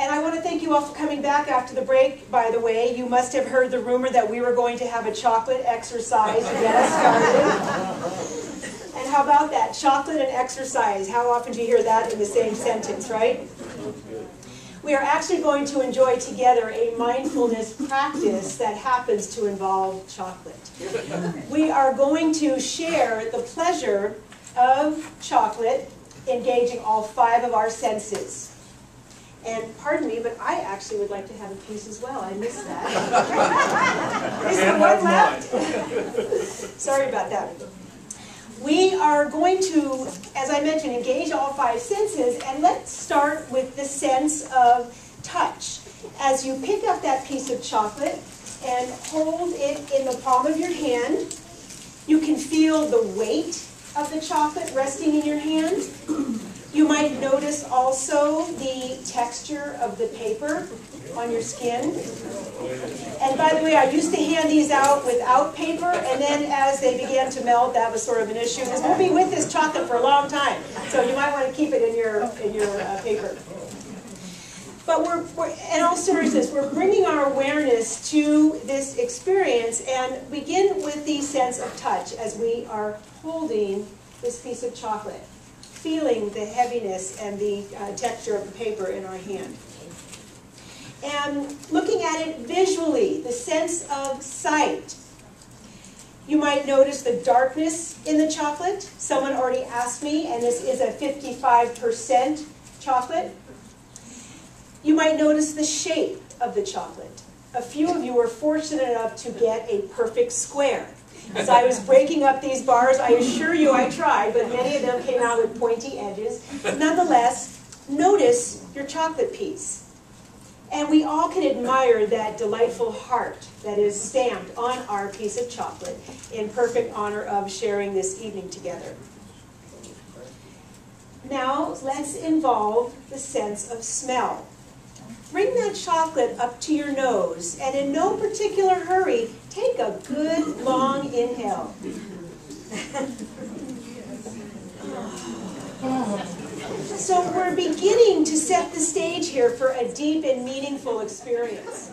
And I want to thank you all for coming back after the break, by the way. You must have heard the rumor that we were going to have a chocolate exercise to get us started. And how about that? Chocolate and exercise. How often do you hear that in the same sentence, right? We are actually going to enjoy together a mindfulness practice that happens to involve chocolate. We are going to share the pleasure of chocolate, engaging all 5 of our senses. And pardon me, but I actually would like to have a piece as well. I missed that. Is there one left? Sorry about that. We are going to, as I mentioned, engage all 5 senses, and let's start with the sense of touch. As you pick up that piece of chocolate and hold it in the palm of your hand, you can feel the weight of the chocolate resting in your hand. You might notice also the texture of the paper on your skin. And by the way, I used to hand these out without paper, and then as they began to melt, that was sort of an issue, because we'll be with this chocolate for a long time. So you might want to keep it in your paper. But in all seriousness, we're bringing our awareness to this experience and begin with the sense of touch as we are holding this piece of chocolate, feeling the heaviness and the texture of the paper in our hand. And looking at it visually, the sense of sight. You might notice the darkness in the chocolate. Someone already asked me, and this is a 55% chocolate. You might notice the shape of the chocolate. A few of you were fortunate enough to get a perfect square. As I was breaking up these bars, I assure you I tried, but many of them came out with pointy edges. Nonetheless, notice your chocolate piece. And we all can admire that delightful heart that is stamped on our piece of chocolate in perfect honor of sharing this evening together. Now, let's involve the sense of smell. Bring that chocolate up to your nose, and in no particular hurry, take a good long inhale. So we're beginning to set the stage here for a deep and meaningful experience.